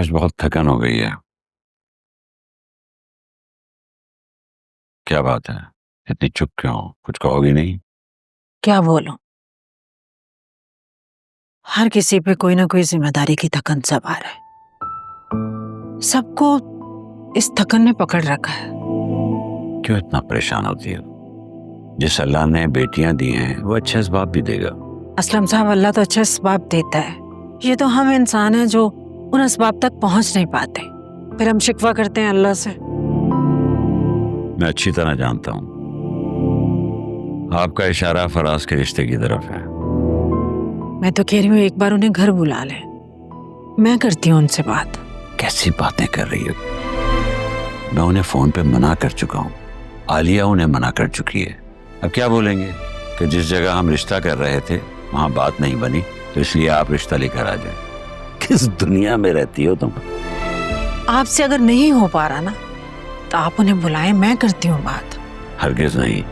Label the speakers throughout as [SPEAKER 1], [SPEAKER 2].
[SPEAKER 1] आज बहुत थकन हो गई है। क्या बात है, इतनी चुप क्यों? कुछ कहोगी नहीं?
[SPEAKER 2] क्या बोलूं, हर किसी पे कोई ना कोई जिम्मेदारी की थकन सवार है। सबको इस थकन ने पकड़ रखा है।
[SPEAKER 1] क्यों इतना परेशान होती हो? जिस अल्लाह ने बेटियां दी हैं वो अच्छे असबाब भी देगा।
[SPEAKER 2] असलम साहब, अल्लाह तो अच्छे असबाब देता है। ये तो हम इंसान हैं जो उन असबाब तक पहुंच नहीं पाते, फिर हम शिकवा करते हैं अल्लाह से।
[SPEAKER 1] मैं अच्छी तरह जानता हूँ आपका इशारा फराज के रिश्ते की तरफ है।
[SPEAKER 2] मैं तो कह रही हूँ एक बार उन्हें घर बुला ले, मैं करती हूँ उनसे बात।
[SPEAKER 1] कैसी बातें कर रही हो? मैं उन्हें फोन पे मना कर चुका हूँ, आलिया उन्हें मना कर चुकी है। अब क्या बोलेंगे कि जिस जगह हम रिश्ता कर रहे थे वहां बात नहीं बनी, तो इसलिए आप रिश्ता लेकर आ जाए। किस दुनिया में रहती हो तुम?
[SPEAKER 2] आपसे अगर नहीं हो पा रहा ना तो आप उन्हें बुलाएं, मैं करती हूँ बात।
[SPEAKER 1] हरगिज नहीं।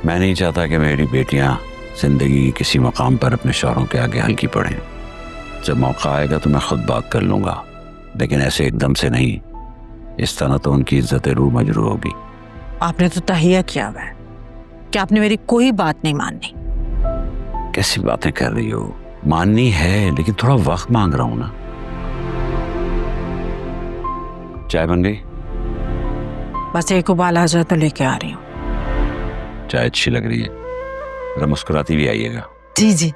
[SPEAKER 1] मैं नहीं चाहता कि मेरी बेटियां जिंदगी की किसी मकाम पर अपने शौहरों के आगे हल्की पड़ें। जब मौका आएगा तो मैं खुद बात कर लूंगा, लेकिन ऐसे एकदम से नहीं। इस तरह तो उनकी इज्जत रूह मजरू होगी।
[SPEAKER 2] आपने तो तहिया किया हुआ है कि आपने मेरी कोई बात नहीं माननी।
[SPEAKER 1] कैसी बातें कर रही हो? माननी है, लेकिन थोड़ा वक्त मांग रहा हूं ना। चाय बन गई?
[SPEAKER 2] बस एक उबाल आ जाए तो लेके आ रही हूँ।
[SPEAKER 1] चाय अच्छी लग रही है, जरा मुस्कुराती भी आइएगा।
[SPEAKER 2] जी जी।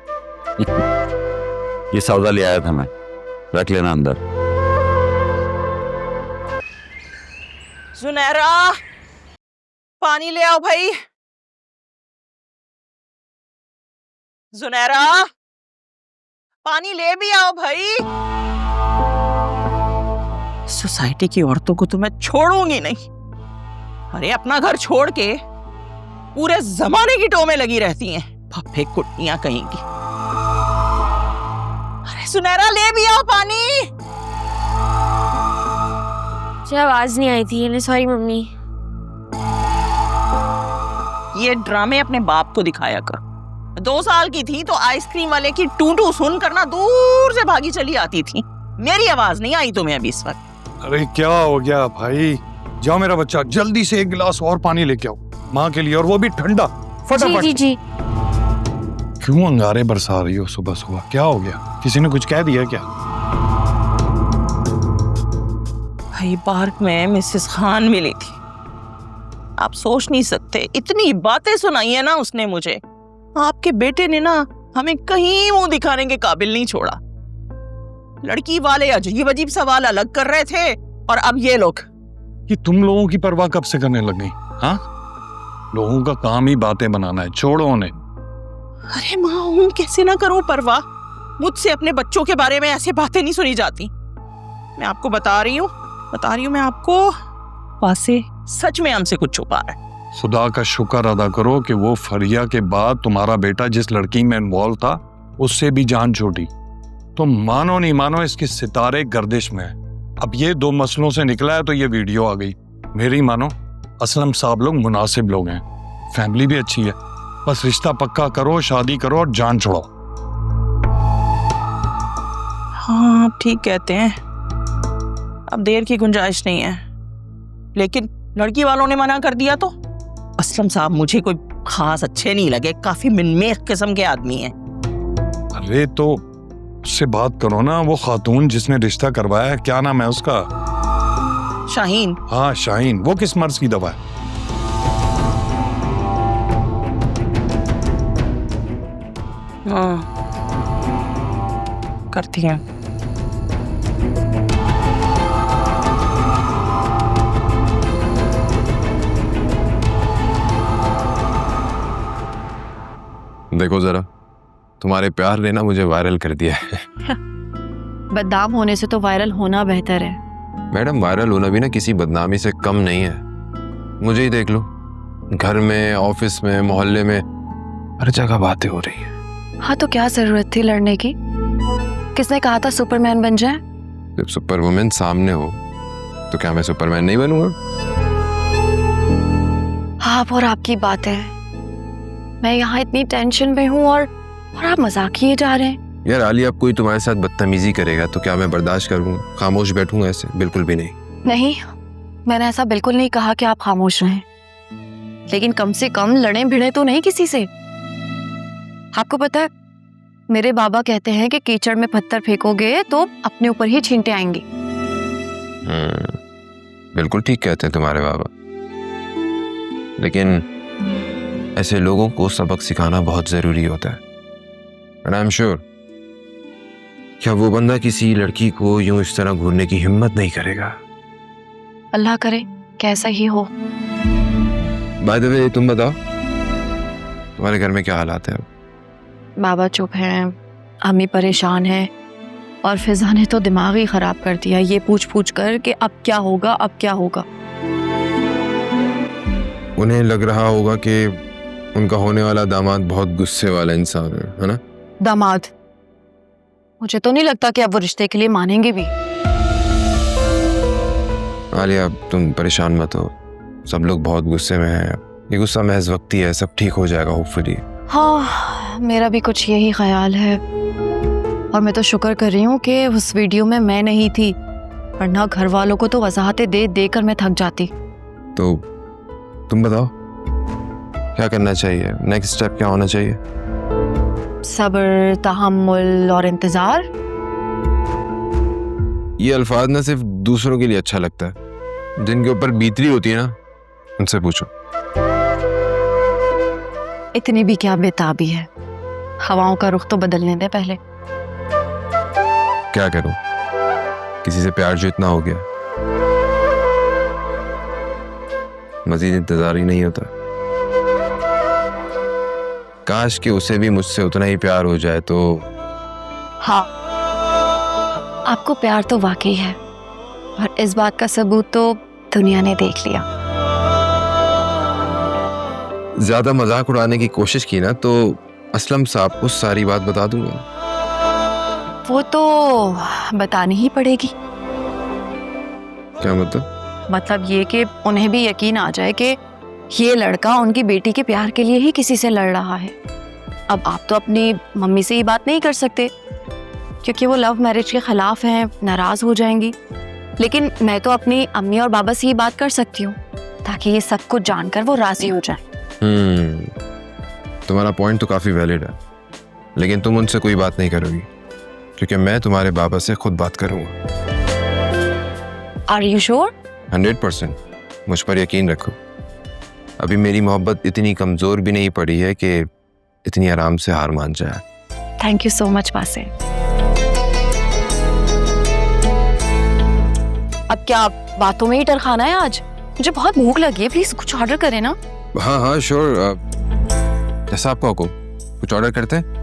[SPEAKER 1] ये सौदा ले आया था मैं, रख लेना अंदर।
[SPEAKER 3] सुनहरा, पानी ले आओ भाई। सुनहरा, पानी ले भी आओ भाई। सोसाइटी की औरतों को तो मैं छोड़ूंगी नहीं। अरे अपना घर छोड़ के पूरे जमाने की टो में लगी रहती हैं, फफे कुट्टियां कहीं की। अरे सुनहरा, ले भी आओ पानी।
[SPEAKER 4] मुझे आवाज नहीं आई थी, सॉरी मम्मी।
[SPEAKER 3] ये ड्रामे अपने बाप को दिखाया कर। 2 साल की थी तो आइसक्रीम वाले की टू सुन कर ना दूर से भागी चली आती थी। मेरी आवाज नहीं आई तुम्हें अभी इस वक्त?
[SPEAKER 5] अरे क्या हो गया भाई? जाओ मेरा बच्चा, जल्दी से 1 गिलास और पानी लेके आओ माँ के लिए, और वो भी ठंडा, फटाफट।
[SPEAKER 4] जी जी।
[SPEAKER 5] क्यों अंगारे बरसा रही हो सुबह सुबह? क्या हो गया? किसी ने कुछ कह दिया क्या?
[SPEAKER 3] भाई पार्क में मिसेस खान मिली थी। आप सोच नहीं सकते, इतनी बातें सुनाई है ना उसने मुझे। आपके बेटे ने ना हमें कहीं मुंह दिखाने के काबिल नहीं छोड़ा। लड़की वाले अजीब अजीब सवाल अलग कर रहे थे, और अब ये लोग।
[SPEAKER 5] कि तुम लोगों की परवाह कब से करने लग गई? हाँ, लोगों का काम ही बातें बनाना है, छोड़ो उन्हें।
[SPEAKER 3] अरे माँ हूँ, कैसे ना करूं परवाह? मुझसे अपने बच्चों के बारे में ऐसे बातें नहीं सुनी जाती। मैं आपको बता रही हूँ मैं आपको, वासे सच में हमसे कुछ छुपा रहा है।
[SPEAKER 5] खुदा का शुक्र अदा करो कि वो फरिया के बाद तुम्हारा बेटा जिस लड़की में इन्वॉल्व था उससे भी जान छोड़ी। तो मानो नहीं मानो, इसके सितारे गर्दिश में है। अब ये 2 मसलों से निकला है तो ये वीडियो आ गई। मेरी मानो, असलम साहब लोग मुनासिब लोग हैं, फैमिली भी अच्छी है। बस रिश्ता पक्का करो, शादी करो और जान छोड़ो।
[SPEAKER 3] हाँ आप ठीक कहते हैं, अब देर की गुंजाइश नहीं है। लेकिन लड़की वालों ने मना कर दिया तो? असलम साहब मुझे कोई खास अच्छे नहीं लगे, काफी मिनमेख किस्म के आदमी हैं।
[SPEAKER 5] अरे तो उससे बात करो ना, वो खातून जिसने रिश्ता करवाया है, क्या नाम है उसका?
[SPEAKER 3] शाहीन।
[SPEAKER 5] हाँ शाहीन, वो किस मर्ज की दवा है?
[SPEAKER 3] हाँ करती हैं।
[SPEAKER 6] देखो जरा, तुम्हारे प्यार ने ना मुझे वायरल कर दिया है।
[SPEAKER 4] बदनाम होने से तो वायरल होना बेहतर है।
[SPEAKER 6] मैडम, वायरल होना भी ना किसी बदनामी से कम नहीं है। मुझे ही देख लो, घर में, ऑफिस में, मोहल्ले में, हर जगह बातें हो रही है।
[SPEAKER 4] हाँ तो क्या जरूरत थी लड़ने की? किसने कहा था सुपरमैन बन जाए?
[SPEAKER 6] जब सुपरवुमन सामने हो तो क्या मैं सुपरमैन नहीं बनूंगा?
[SPEAKER 4] आप और आपकी बातें। मैं यहाँ इतनी टेंशन में हूँ और आप मजाक किए जा रहे हैं।
[SPEAKER 6] यार आलिया, अब कोई तुम्हारे साथ बदतमीजी करेगा तो क्या मैं बर्दाश्त करूंगा? खामोश बैठूंगा ऐसे? बिल्कुल भी नहीं।
[SPEAKER 4] नहीं, मैंने ऐसा बिल्कुल नहीं कहा कि आप खामोश रहें, लेकिन कम से कम लड़े भिड़े तो नहीं किसी से। आपको पता है, मेरे बाबा कहते हैं कि कीचड़ में पत्थर फेंकोगे तो अपने ऊपर ही छींटे आएंगी।
[SPEAKER 6] बिल्कुल ठीक कहते हैं तुम्हारे बाबा, लेकिन ऐसे लोगों को सबक सिखाना बहुत जरूरी होता है। एंड आई एम श्योर क्या वो बंदा किसी लड़की को यूं इस तरह घूरने की हिम्मत नहीं करेगा।
[SPEAKER 4] अल्लाह करे कैसा ही हो।
[SPEAKER 6] बाय द वे, तुम बताओ तुम्हारे घर में क्या हालात है?
[SPEAKER 4] बाबा चुप हैं, अम्मी परेशान है, और फिजा ने तो दिमाग ही खराब कर दिया ये पूछ पूछ कर कि अब क्या होगा, अब क्या होगा।
[SPEAKER 6] उन्हें लग रहा होगा कि उनका होने वाला दामाद बहुत गुस्से वाला इंसान है ना?
[SPEAKER 4] दामाद? मुझे तो नहीं लगता कि अब वो रिश्ते के लिए मानेंगे भी।
[SPEAKER 6] आलिया, तुम परेशान मत हो, सब लोग बहुत गुस्से में हैं। ये गुस्सा महज वक्ती है, सब ठीक हो जाएगा होपफुली।
[SPEAKER 4] हाँ, मेरा भी कुछ यही ख्याल है, और मैं तो शुक्र कर रही हूँ कि उस वीडियो में मैं नहीं थी, वरना घर वालों को तो वजाहतें दे देकर मैं थक जाती।
[SPEAKER 6] तो तुम बताओ क्या करना चाहिए? नेक्स्ट स्टेप क्या होना चाहिए?
[SPEAKER 4] सब्र, तहम्मुल और इंतजार।
[SPEAKER 6] ये अल्फाज ना सिर्फ दूसरों के लिए अच्छा लगता है, जिनके ऊपर बीतरी होती है ना, उनसे पूछो।
[SPEAKER 4] इतनी भी क्या बेताबी है, हवाओं का रुख तो बदलने दे पहले।
[SPEAKER 6] क्या करूं, किसी से प्यार जो इतना हो गया, मजीद इंतजार ही नहीं होता। काश कि उसे भी मुझसे उतना ही प्यार हो जाए तो।
[SPEAKER 4] हाँ, आपको प्यार तो वाकई है, और इस बात का सबूत तो दुनिया ने देख लिया।
[SPEAKER 6] ज्यादा मजाक उड़ाने की कोशिश की ना तो असलम साहब को सारी बात बता दूंगा।
[SPEAKER 4] वो तो बतानी ही पड़ेगी।
[SPEAKER 6] क्या मतलब?
[SPEAKER 4] मतलब ये कि उन्हें भी यकीन आ जाए कि ये लड़का उनकी बेटी के प्यार के लिए ही किसी से लड़ रहा है। अब आप तो अपनी मम्मी से ये बात नहीं कर सकते क्योंकि वो लव मैरिज के खिलाफ हैं, नाराज हो जाएंगी, लेकिन मैं तो अपनी अम्मी और बाबा से ये बात कर सकती हूँ ताकि ये सब कुछ जानकर वो राजी हो जाए।
[SPEAKER 6] तुम्हारा पॉइंट तो काफी वैलिड है, लेकिन तुम उनसे कोई बात नहीं करोगी क्योंकि मैं तुम्हारे बाबा से खुद बात करूंगा।
[SPEAKER 4] Are you sure?
[SPEAKER 6] 100%, मुझ पर यकीन रखो। अभी मेरी मोहब्बत इतनी कमजोर भी नहीं पड़ी है कि इतनी आराम से हार मान जाए।
[SPEAKER 4] थैंक यू सो मच बासे। अब क्या बातों में ही डर खाना है आज? मुझे बहुत भूख लगी है, प्लीज कुछ ऑर्डर करें ना।
[SPEAKER 6] हाँ हाँ श्योर, जैसा आपका हुक्म, कुछ ऑर्डर करते हैं।